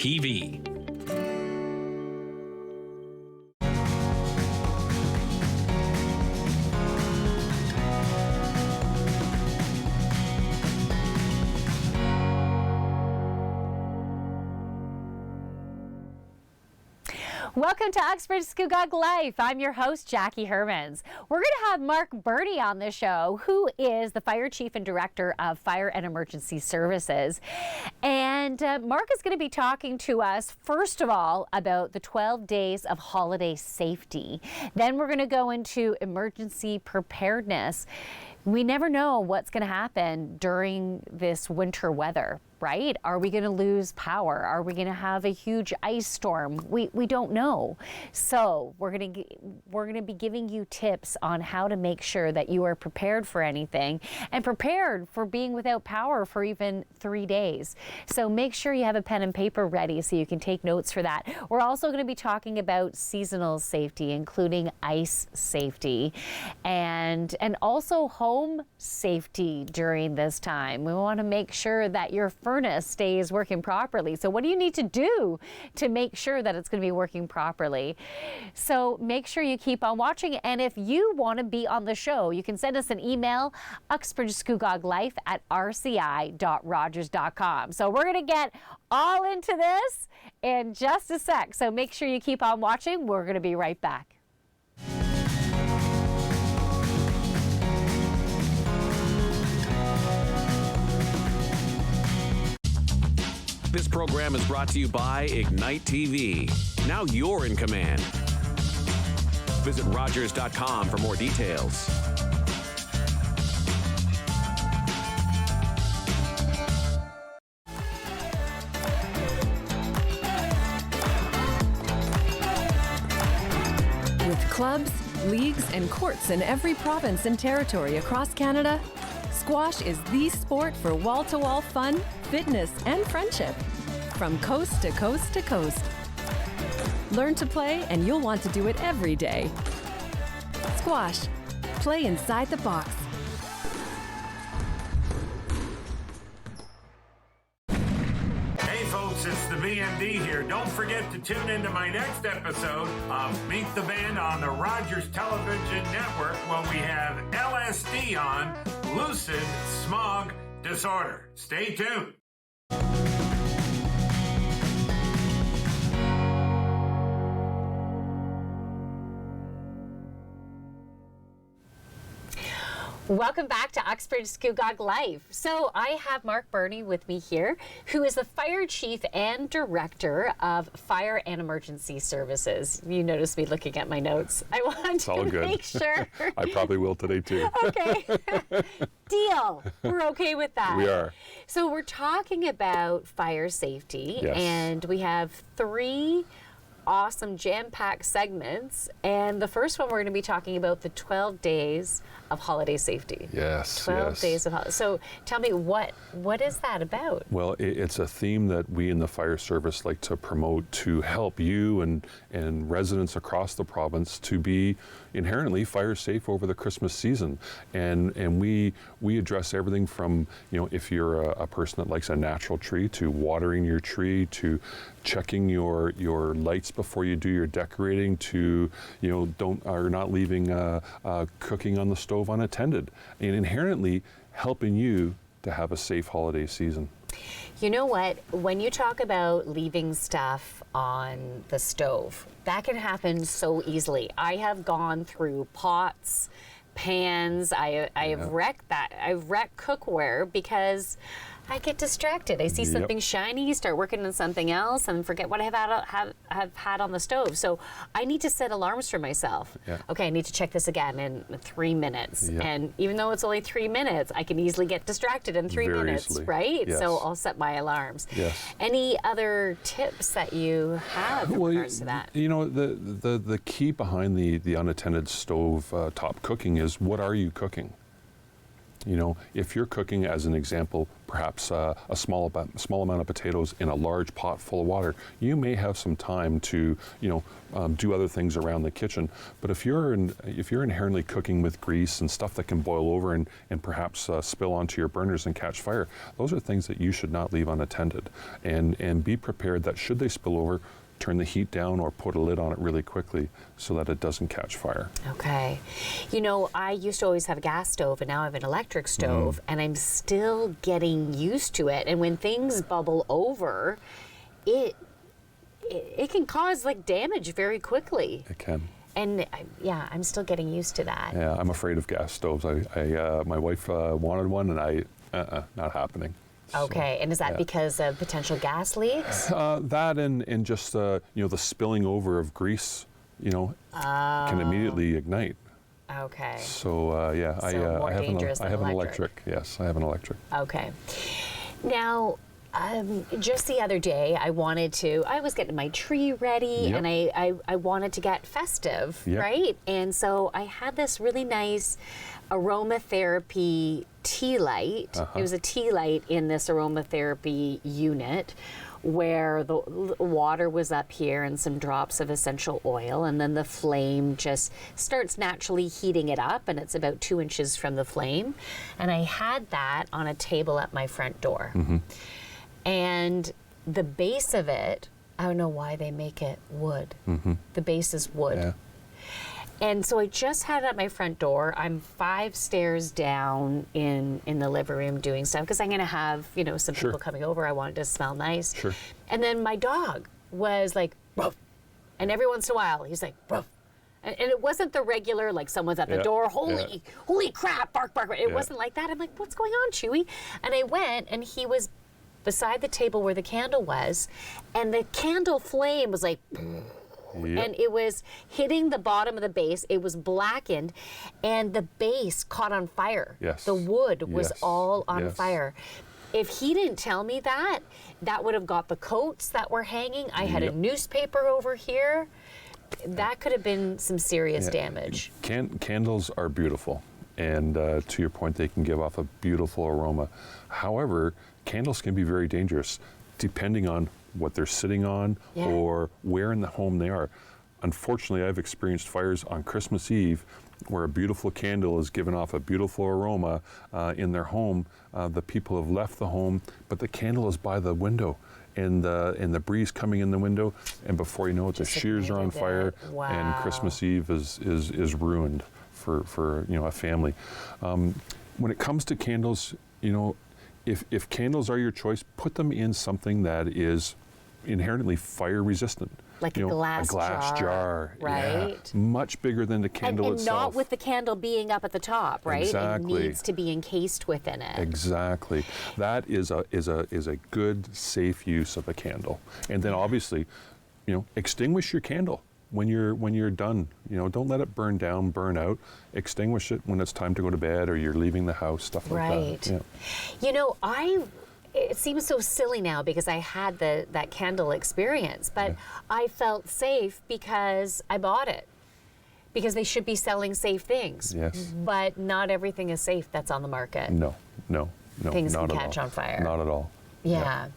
TV. Welcome to Uxbridge Scugog Life. I'm your host, Jackie Hermans. We're going to have Mark Burney on the show, who is the Fire Chief and Director of Fire and Emergency Services. And Mark is going to be talking to us, first of all, about the 12 days of holiday safety. Then we're going to go into emergency preparedness. We never know what's going to happen during this winter weather, right? Are we going to lose power? Are we going to have a huge ice storm? We don't know. So we're going to be giving you tips on how to make sure that you are prepared for anything and prepared for being without power for even 3 days. So make sure you have a pen and paper ready so you can take notes for that. We're also going to be talking about seasonal safety, including ice safety and also home safety during this time. We want to make sure that your furnace stays working properly. So what do you need to do to make sure that it's going to be working properly? So make sure you keep on watching. And if you want to be on the show, you can send us an email, uxbridgescugog@rci.rogers.com. So we're going to get all into this in just a sec. So make sure you keep on watching. We're going to be right back. This program is brought to you by Ignite TV. Now you're in command. Visit Rogers.com for more details. With clubs, leagues, and courts in every province and territory across Canada, squash is the sport for wall-to-wall fun, fitness, and friendship. From coast to coast to coast. Learn to play and you'll want to do it every day. Squash. Play inside the box. Hey folks, it's the VMD here. Don't forget to tune into my next episode of Meet the Band on the Rogers Television Network when we have LSD on Lucid Smog Disorder. Stay tuned. Welcome back to Uxbridge Scugog Life. So I have Mark Burney with me here, who is the Fire Chief and Director of Fire and Emergency Services. You notice me looking at my notes. I want to make sure. I probably will today too. Okay. Deal. We're okay with that. We are. So we're talking about fire safety, and we have 3 awesome jam-packed segments, and the first one we're going to be talking about the 12 days of holiday safety. Yes. 12 days of holiday. So tell me, what is that about? Well, it's a theme that we in the fire service like to promote to help you and residents across the province to be inherently fire safe over the Christmas season. And we address everything from, if you're a person that likes a natural tree, to watering your tree, to checking your lights before you do your decorating, to not leaving cooking on the stove unattended, and inherently helping you to have a safe holiday season. You know what? When you talk about leaving stuff on the stove, that can happen so easily. I have gone through pots, pans. I have wrecked that. I've wrecked cookware because I get distracted. I see something shiny, start working on something else, and forget what I have had on the stove. So I need to set alarms for myself. Okay, I need to check this again in 3 minutes. And even though it's only 3 minutes, I can easily get distracted in 3 minutes, easily. Right? Yes. So I'll set my alarms. Any other tips that you have in regards to that? The key behind the unattended stove top cooking is, what are you cooking? You know, if you're cooking, as an example, perhaps a small amount of potatoes in a large pot full of water, you may have some time to, do other things around the kitchen. But if you're inherently cooking with grease and stuff that can boil over and perhaps spill onto your burners and catch fire, those are things that you should not leave unattended. And be prepared that should they spill over, turn the heat down or put a lid on it really quickly so that it doesn't catch fire. Okay. You know, I used to always have a gas stove, and now I have an electric stove, and I'm still getting used to it. And when things bubble over, it can cause like damage very quickly. It can. And I'm still getting used to that. Yeah, I'm afraid of gas stoves. My wife wanted one, and not happening. Okay, and is that because of potential gas leaks? That and just the spilling over of grease, can immediately ignite. Okay. So I have an electric. Yes, I have an electric. Okay. Now, just the other day, I was getting my tree ready, and I wanted to get festive, right? And so I had this really nice aromatherapy tea light. It was a tea light in this aromatherapy unit where the water was up here and some drops of essential oil, and then the flame just starts naturally heating it up, and it's about 2 inches from the flame. And I had that on a table at my front door. And the base of it, I don't know why they make it wood. The base is wood. Yeah. And so I just had it at my front door. I'm 5 stairs down in the living room doing stuff because I'm going to have, some people coming over. I want it to smell nice. Sure. And then my dog was like, ruff. And every once in a while, he's like, ruff. And it wasn't the regular, like someone's at the door, holy crap, bark, bark. It wasn't like that. I'm like, what's going on, Chewy? And I went, and he was beside the table where the candle was, and the candle flame was like... And it was hitting the bottom of the base. It was blackened, and the base caught on fire. Yes. The wood was all on Yes. fire. If he didn't tell me that would have got the coats that were hanging. I had a newspaper over here. That could have been some serious damage. Candles are beautiful, and to your point, they can give off a beautiful aroma. However, candles can be very dangerous depending on what they're sitting on or where in the home they are. Unfortunately, I've experienced fires on Christmas Eve where a beautiful candle is giving off a beautiful aroma in their home. The people have left the home, but the candle is by the window, and the breeze coming in the window, and before you know it, the shears are on fire, and Christmas Eve is ruined for a family. When it comes to candles, if candles are your choice, put them in something that is inherently fire resistant. Like a glass jar. Right? Yeah, much bigger than the candle and itself. not with the candle being up at the top, right? Exactly. It needs to be encased within it. Exactly. That is a good, safe use of a candle. And then obviously, extinguish your candle when you're done. Don't let it burn down, burn out. Extinguish it when it's time to go to bed or you're leaving the house, stuff like that. Right. It seems so silly now because I had that candle experience, but I felt safe because I bought it. Because they should be selling safe things. Yes. But not everything is safe that's on the market. No. Things not can at catch all. on fire. Not at all. Yeah.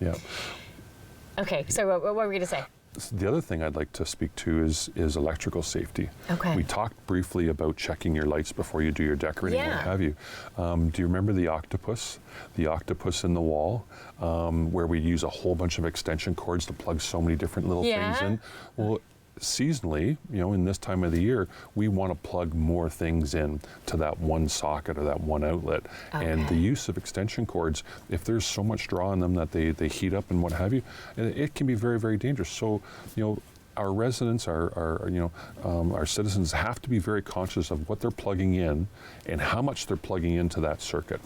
Okay, so what were we going to say? The other thing I'd like to speak to is electrical safety. Okay. We talked briefly about checking your lights before you do your decorating, what have you. Do you remember the octopus in the wall, where we use a whole bunch of extension cords to plug so many different little things in? Well, seasonally, in this time of the year, we want to plug more things in to that one socket or that one outlet. And the use of extension cords, if there's so much draw on them that they heat up and what have you, it can be very, very dangerous. So, our residents, our citizens have to be very conscious of what they're plugging in and how much they're plugging into that circuit.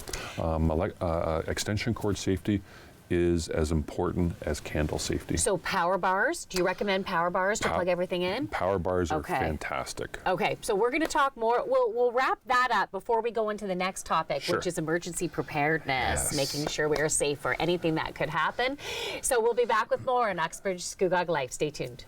Extension cord safety is as important as candle safety. So power bars, do you recommend power bars to plug everything in? Power bars are fantastic. Okay, so we're going to talk more. We'll wrap that up before we go into the next topic, which is emergency preparedness, making sure we are safe for anything that could happen. So we'll be back with more on Uxbridge Scugog Life. Stay tuned.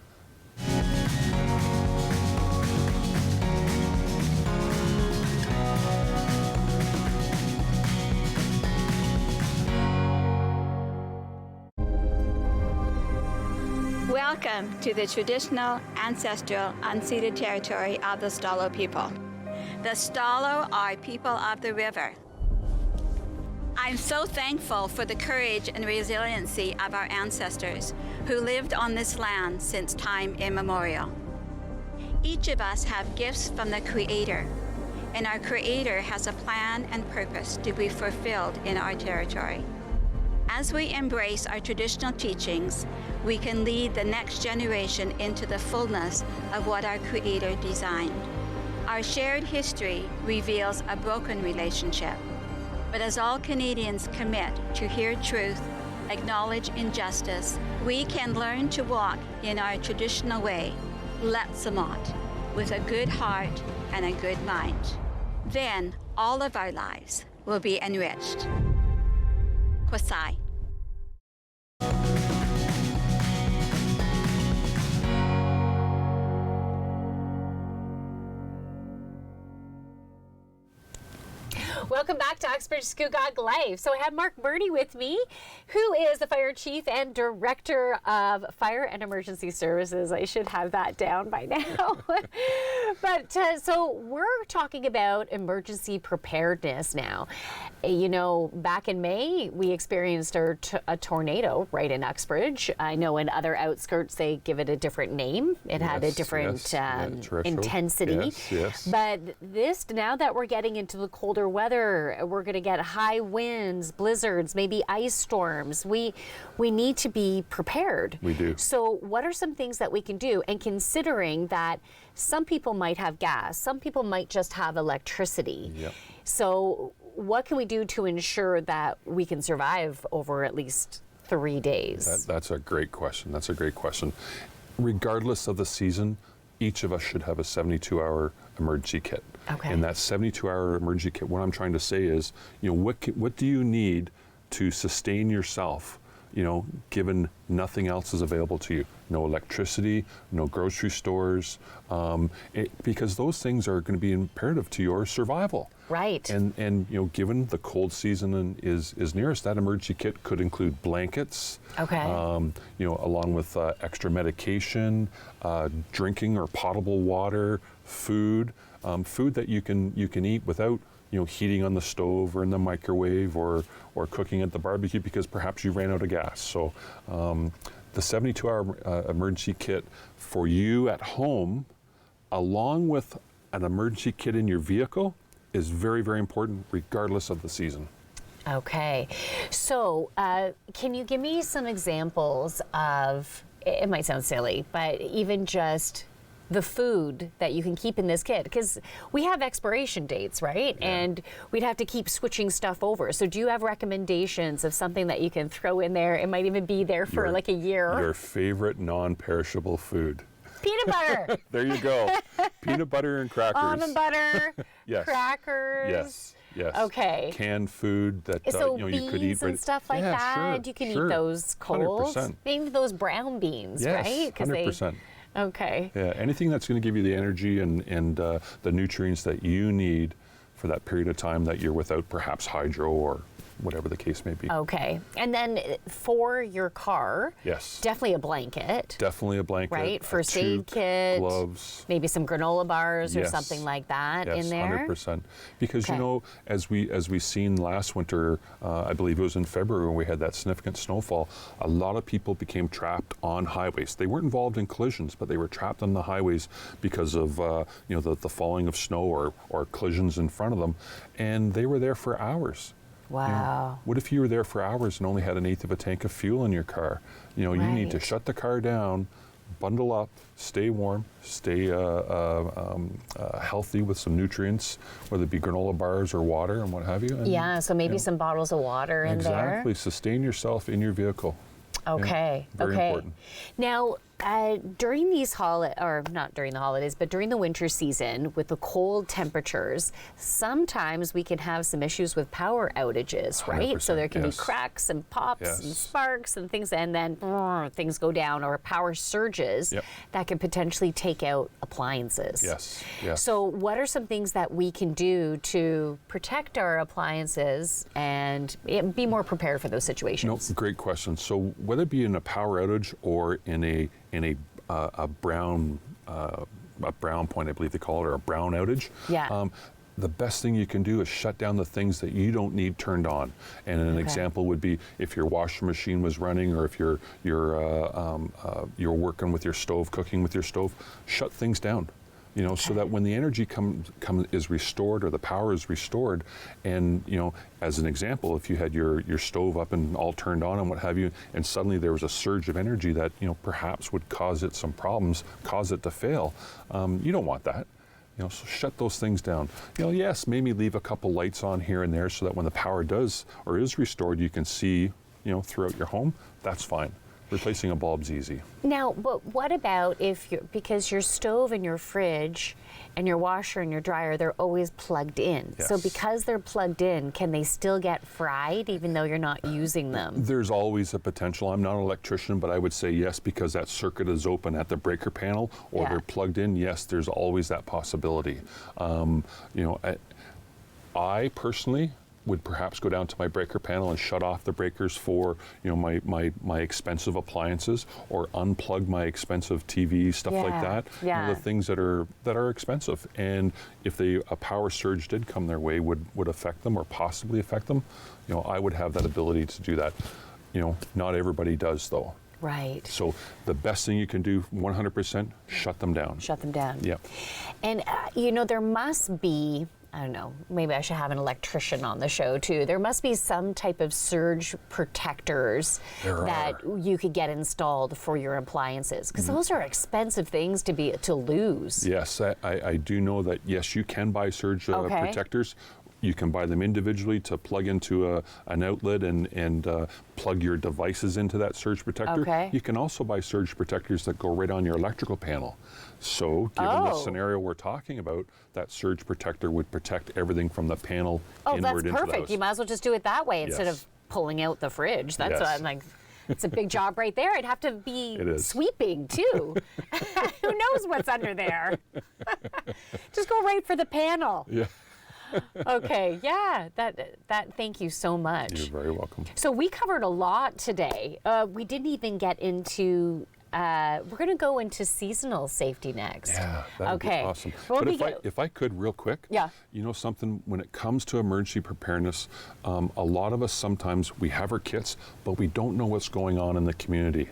Welcome to the traditional, ancestral, unceded territory of the Stalo people. The Stalo are people of the river. I'm so thankful for the courage and resiliency of our ancestors who lived on this land since time immemorial. Each of us have gifts from the Creator, and our Creator has a plan and purpose to be fulfilled in our territory. As we embrace our traditional teachings, we can lead the next generation into the fullness of what our Creator designed. Our shared history reveals a broken relationship, but as all Canadians commit to hear truth, acknowledge injustice, we can learn to walk in our traditional way, Letsamot, with a good heart and a good mind. Then all of our lives will be enriched. Kwasai. Welcome back to Uxbridge Scugog Life. So I have Mark Burney with me, who is the Fire Chief and Director of Fire and Emergency Services. I should have that down by now. But so we're talking about emergency preparedness now. You know, back in May, we experienced a tornado right in Uxbridge. I know in other outskirts, they give it a different name. It had a different intensity. Yes. But this, now that we're getting into the colder weather, we're going to get high winds, blizzards, maybe ice storms. We need to be prepared. We do. So what are some things that we can do? And considering that some people might have gas, some people might just have electricity. Yep. So what can we do to ensure that we can survive over at least 3 days? That's a great question. That's a great question. Regardless of the season, each of us should have a 72-hour emergency kit. Okay. And that 72-hour emergency kit, what I'm trying to say is, you know, what do you need to sustain yourself, you know, given nothing else is available to you? No electricity, no grocery stores, because those things are going to be imperative to your survival. Right. And you know, given the cold season is near us, that emergency kit could include blankets. Okay. You know, along with extra medication, drinking or potable water, food that you can eat without, you know, heating on the stove or in the microwave or cooking at the barbecue because perhaps you ran out of gas. So the 72-hour emergency kit for you at home, along with an emergency kit in your vehicle, is very, very important regardless of the season. Okay. So can you give me some examples of, it might sound silly, but even just the food that you can keep in this kit? Because we have expiration dates, right? Yeah. And we'd have to keep switching stuff over. So do you have recommendations of something that you can throw in there? It might even be there for like a year. Your favorite non-perishable food. Peanut butter. There you go. Peanut butter and crackers. Almond butter, Yes. crackers. Yes. Okay. Canned food that So you know, beans you could eat. and stuff like that, you can eat those cold. 100%. Maybe those brown beans, Yes, right? 100%. Okay. Yeah, anything that's going to give you the energy and the nutrients that you need for that period of time that you're without perhaps hydro or whatever the case may be. Okay. And then for your car, Yes. definitely a blanket. Definitely a blanket. Right, a first aid toque, kit, gloves. maybe some granola bars or Yes. something like that Yes, in there. 100%. Because Okay. you know, as we seen last winter, I believe it was in February when we had that significant snowfall. A lot of people became trapped on highways. They weren't involved in collisions, but they were trapped on the highways because of you know, the falling of snow or collisions in front of them, and they were there for hours. Wow. You know, what if you were there for hours and only had an eighth of a tank of fuel in your car? You know, you need to Right. shut the car down, bundle up, stay warm, stay healthy with some nutrients, whether it be granola bars or water and what have you. And, Yeah, so maybe you know, some bottles of water in there. exactly. Sustain yourself in your vehicle. Okay. very okay. important. Now, during these or not during the holidays, but during the winter season with the cold temperatures, sometimes we can have some issues with power outages, right? So there can be cracks and pops and sparks and things, and then things go down, or power surges that can potentially take out appliances. Yes. So what are some things that we can do to protect our appliances and be more prepared for those situations? No, great question. So whether it be in a power outage or in a brown point, I believe they call it, or a brown outage. The best thing you can do is shut down the things that you don't need turned on. And an example would be if your washing machine was running, or if you're working with your stove, cooking with your stove, shut things down. So that when the energy is restored, or the power is restored, and as an example, if you had your stove up and all turned on and what have you, and suddenly there was a surge of energy that perhaps would cause it some problems, cause it to fail, you don't want that. So shut those things down. Yes, maybe leave a couple lights on here and there so that when the power does or is restored, you can see throughout your home. That's fine. Replacing a bulb's easy. Now, but what about because your stove and your fridge and your washer and your dryer, they're always plugged in. Yes. So because they're plugged in, can they still get fried even though you're not using them? There's always a potential. I'm not an electrician, but I would say yes, because that circuit is open at the breaker panel, or they're plugged in. Yes, there's always that possibility. I personally would perhaps go down to my breaker panel and shut off the breakers for my expensive appliances, or unplug my expensive TV, stuff like that. The things that are expensive, and if a power surge did come their way, would affect them or possibly affect them, I would have that ability to do that. Not everybody does, though. Right. So the best thing you can do, 100%, shut them down. Shut them down. Yeah. And there must be, I don't know, maybe I should have an electrician on the show too. There must be some type of surge protectors that you could get installed for your appliances, because those are expensive things to lose. Yes, I do know that, yes, you can buy surge protectors. You can buy them individually to plug into an outlet and plug your devices into that surge protector. You can also buy surge protectors that go right on your electrical panel. So given the scenario we're talking about, that surge protector would protect everything from the panel inward into the house. Oh, that's perfect. You might as well just do it that way instead of pulling out the fridge. That's what I'm like. It's a big job right there. I'd have to be sweeping too. Who knows what's under there? Just go right for the panel. Yeah. Okay, that thank you so much. You're very welcome. So we covered a lot today. We didn't even get into, we're going to go into seasonal safety next. Yeah, that'd be awesome. Well, but if I could, real quick, something, when it comes to emergency preparedness, a lot of us sometimes, we have our kits, but we don't know what's going on in the community.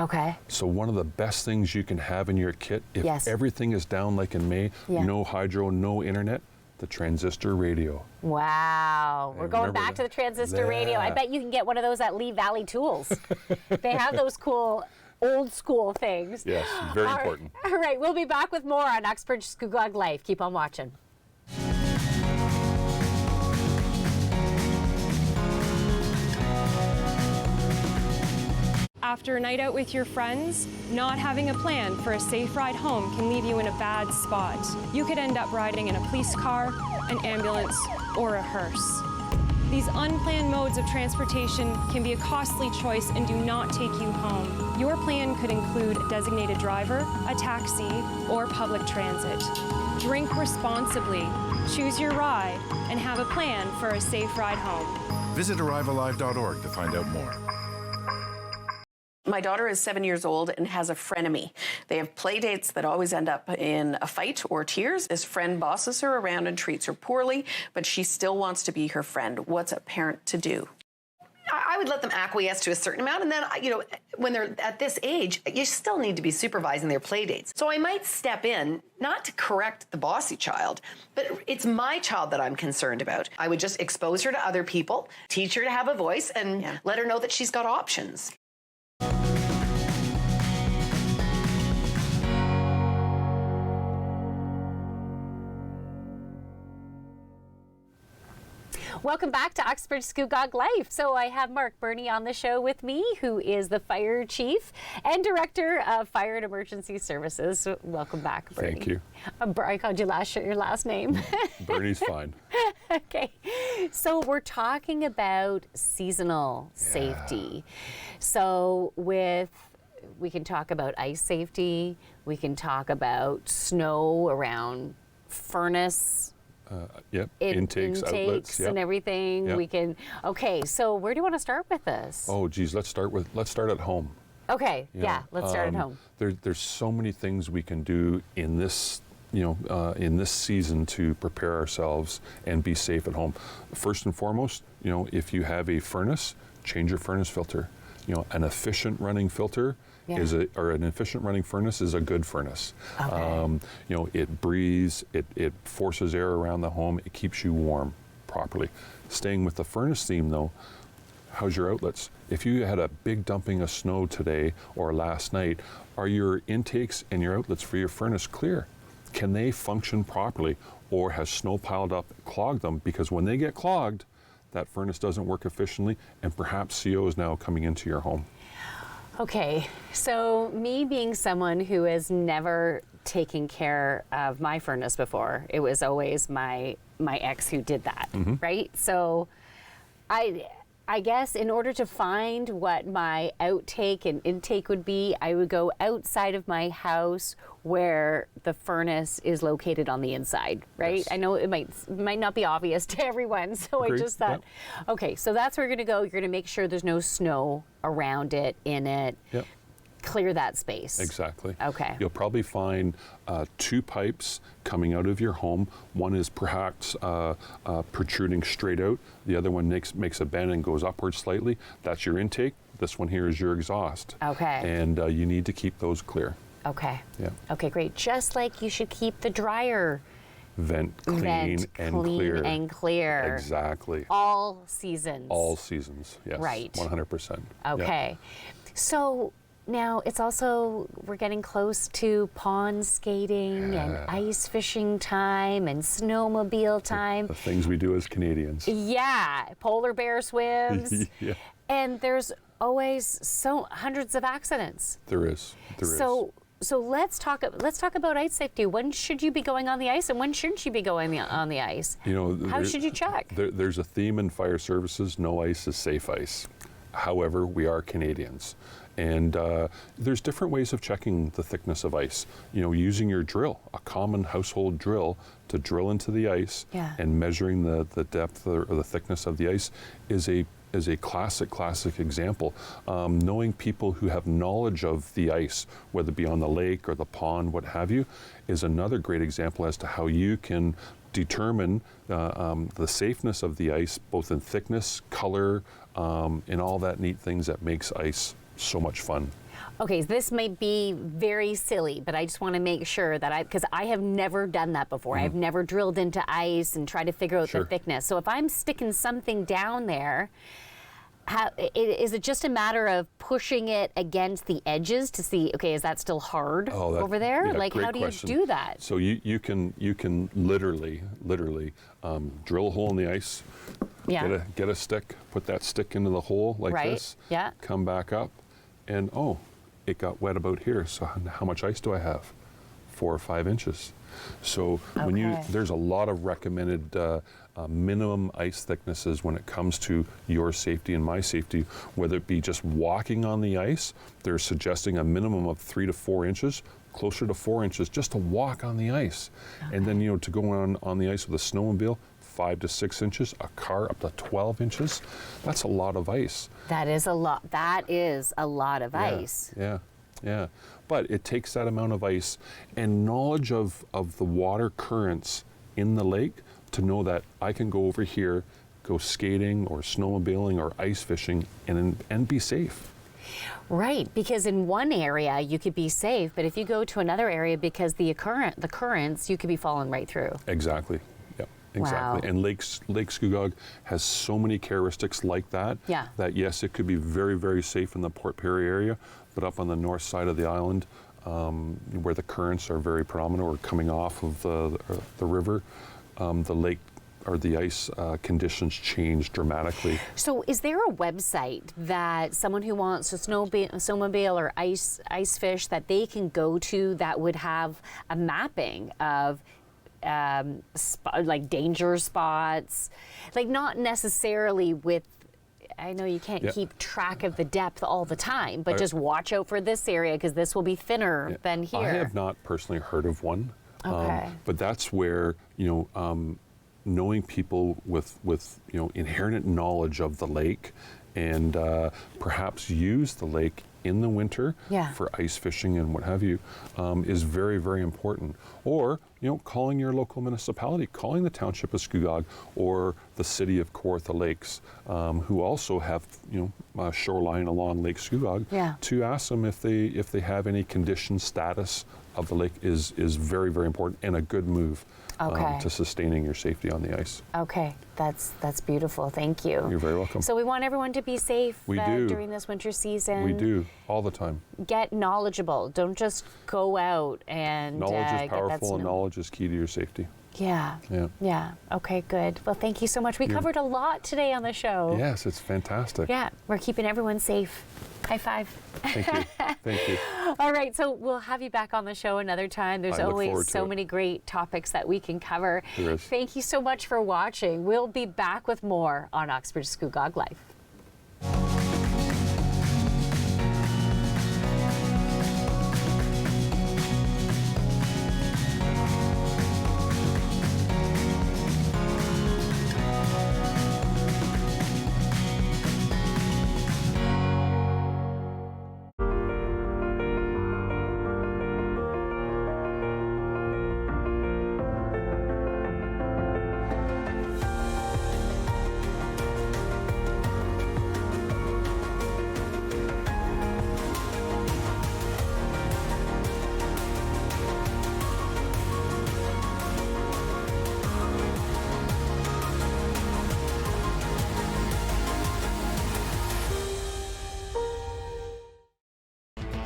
Okay. So one of the best things you can have in your kit, if everything is down like in May, no hydro, no internet, the transistor radio. Wow. We're going back to the transistor radio. I bet you can get one of those at Lee Valley Tools. They have those cool old school things. Yes, very important. All right, we'll be back with more on Uxbridge Scugog Life. Keep on watching. After a night out with your friends, not having a plan for a safe ride home can leave you in a bad spot. You could end up riding in a police car, an ambulance, or a hearse. These unplanned modes of transportation can be a costly choice and do not take you home. Your plan could include a designated driver, a taxi, or public transit. Drink responsibly, choose your ride, and have a plan for a safe ride home. Visit arrivealive.org to find out more. My daughter is 7 years old and has a frenemy. They have play dates that always end up in a fight or tears. This friend bosses her around and treats her poorly, but she still wants to be her friend. What's a parent to do? I would let them acquiesce to a certain amount, and then, when they're at this age, you still need to be supervising their play dates. So I might step in, not to correct the bossy child, but it's my child that I'm concerned about. I would just expose her to other people, teach her to have a voice, and let her know that she's got options. Welcome back to Uxbridge Scugog Life. So I have Mark Burney on the show with me, who is the Fire Chief and Director of Fire and Emergency Services. So welcome back, Burney. Thank you. I called you your last name. Burney's fine. Okay. So we're talking about seasonal safety. So we can talk about ice safety. We can talk about snow around furnace. Yep. Intakes, outlets, and everything. Yep. We can. Okay, so where do you want to start with this? Oh, geez, let's start at home. Okay, yeah, let's start at home. There's so many things we can do in this, in this season to prepare ourselves and be safe at home. First and foremost, if you have a furnace, change your furnace filter. An efficient running filter or an efficient running furnace is a good furnace. Okay. It breathes, it forces air around the home, it keeps you warm properly. Staying with the furnace theme though, how's your outlets? If you had a big dumping of snow today or last night, are your intakes and your outlets for your furnace clear? Can they function properly, or has snow piled up, clogged them? Because when they get clogged, that furnace doesn't work efficiently, and perhaps CO is now coming into your home. Okay, so me being someone who has never taken care of my furnace before, it was always my ex who did that, right? So I guess in order to find what my outtake and intake would be, I would go outside of my house where the furnace is located on the inside, right? Yes. I know it might not be obvious to everyone, so Agreed. I just thought, okay, so that's where you're gonna go. You're gonna make sure there's no snow around it, in it. Yep. Clear that space. Exactly. Okay. You'll probably find 2 pipes coming out of your home. One is perhaps protruding straight out. The other one makes a bend and goes upward slightly. That's your intake. This one here is your exhaust. Okay. And you need to keep those clear. Okay. Yeah. Okay, great. Just like you should keep the dryer Vent clean and clear. Exactly. All seasons. All seasons, yes. Right. 100%. Okay. So now it's also, we're getting close to pond skating and ice fishing time and snowmobile time. The things we do as Canadians. Yeah, polar bear swims. Yeah. And there's always hundreds of accidents. There is. So let's talk about ice safety. When should you be going on the ice, and when shouldn't you be going on the ice? How should you check? There's a theme in fire services: no ice is safe ice. However, we are Canadians, and there's different ways of checking the thickness of ice. Using your drill, a common household drill, to drill into the ice, and measuring the depth or the thickness of the ice is a classic example. Knowing people who have knowledge of the ice, whether it be on the lake or the pond, what have you, is another great example as to how you can determine the safeness of the ice, both in thickness, color, and all that neat things that makes ice so much fun. Okay, this may be very silly, but I just want to make sure that because I have never done that before. I've never drilled into ice and tried to figure out the thickness. So if I'm sticking something down there, is it just a matter of pushing it against the edges to see, okay, is that still hard over there? Yeah, like, how do you do that? So you can literally drill a hole in the ice, get a stick, put that stick into the hole like this, come back up, and it got wet about here. So how much ice do I have? 4 or 5 inches. So there's a lot of recommended minimum ice thicknesses when it comes to your safety and my safety, whether it be just walking on the ice. They're suggesting a minimum of 3 to 4 inches, closer to 4 inches, just to walk on the ice. And then, to go on the ice with a snowmobile, 5 to 6 inches, a car up to 12 inches. That's a lot of ice. That is a lot. That is a lot of ice. Yeah. But it takes that amount of ice and knowledge of the water currents in the lake to know that I can go over here, go skating or snowmobiling or ice fishing and be safe. Right, because in one area you could be safe, but if you go to another area, because the currents, you could be falling right through. Exactly. Yep. Exactly. Wow. And Lake Scugog has so many characteristics like that. Yeah. That yes, it could be very, very safe in the Port Perry area, but up on the north side of the island, where the currents are very prominent or coming off of the river, the lake the ice conditions change dramatically. So is there a website that someone who wants to snowmobile or ice fish that they can go to that would have a mapping of like danger spots, like not necessarily with, I know you can't keep track of the depth all the time, but just watch out for this area because this will be thinner than here? I have not personally heard of one, but that's where, knowing people with inherent knowledge of the lake and perhaps use the lake in the winter for ice fishing and what have you is very, very important. Or, calling your local municipality, calling the Township of Scugog or the City of Kawartha Lakes, who also have, a shoreline along Lake Scugog, to ask them if they have any condition status of the lake is very, very important and a good move to sustaining your safety on the ice. Okay, that's beautiful. Thank you. You're very welcome. So we want everyone to be safe during this winter season. We do, all the time. Get knowledgeable. Don't just go out and knowledge is powerful, and knowledge is key to your safety. Yeah. Okay, good. Well, thank you so much. We covered a lot today on the show. Yes, it's fantastic. Yeah, we're keeping everyone safe. High five. Thank you. Thank you. All right, so we'll have you back on the show another time. There's always so many great topics that we can cover. There is. Thank you so much for watching. We'll be back with more on Uxbridge Scugog Life.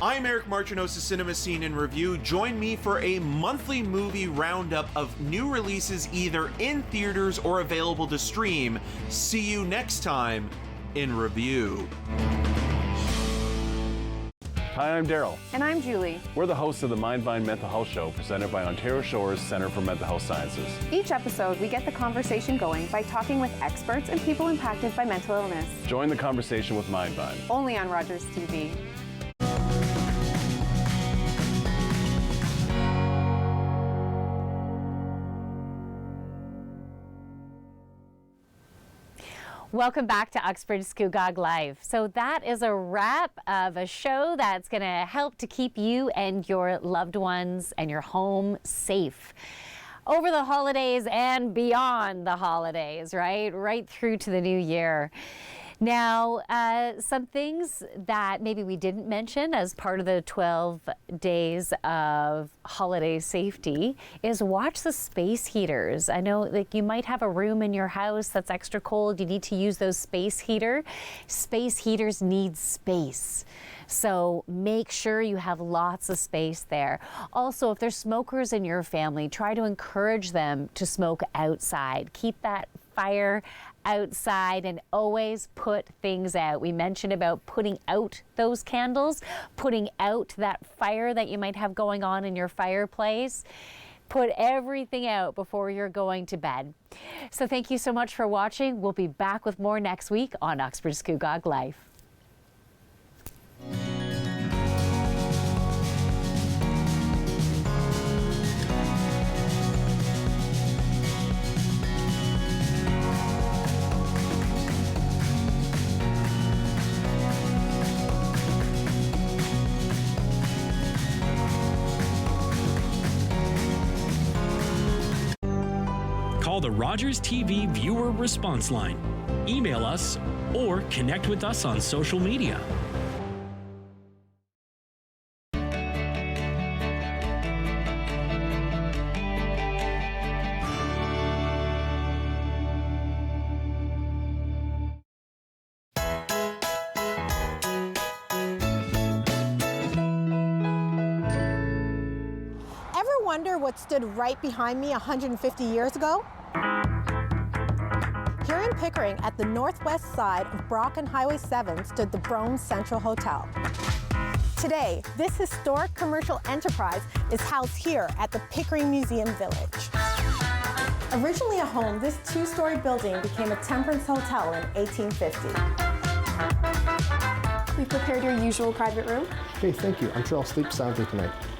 I'm Eric Marchinosa's Cinema Scene in Review. Join me for a monthly movie roundup of new releases either in theaters or available to stream. See you next time in Review. Hi, I'm Daryl. And I'm Julie. We're the hosts of the Mindvine Mental Health Show, presented by Ontario Shores Centre for Mental Health Sciences. Each episode, we get the conversation going by talking with experts and people impacted by mental illness. Join the conversation with Mindvine. Only on Rogers TV. Welcome back to Uxbridge Scugog Life. So that is a wrap of a show that's going to help to keep you and your loved ones and your home safe over the holidays and beyond the holidays, right through to the new year. Now, some things that maybe we didn't mention as part of the 12 days of holiday safety is watch the space heaters. I know like you might have a room in your house that's extra cold. You need to use those space heaters. Space heaters need space. So make sure you have lots of space there. Also, if there's smokers in your family, try to encourage them to smoke outside. Keep that fire outside and always put things out. We mentioned about putting out those candles, putting out that fire that you might have going on in your fireplace. Put everything out before you're going to bed. So thank you so much for watching. We'll be back with more next week on Uxbridge Scugog Life. Call the Rogers TV viewer response line, email us, or connect with us on social media. Ever wonder what stood right behind me 150 years ago? in Pickering at the northwest side of Brock and Highway 7 stood the Brome Central Hotel. Today, this historic commercial enterprise is housed here at the Pickering Museum Village. Originally a home, this two-story building became a temperance hotel in 1850. We've prepared your usual private room. Okay, thank you. I'm sure I'll sleep soundly tonight.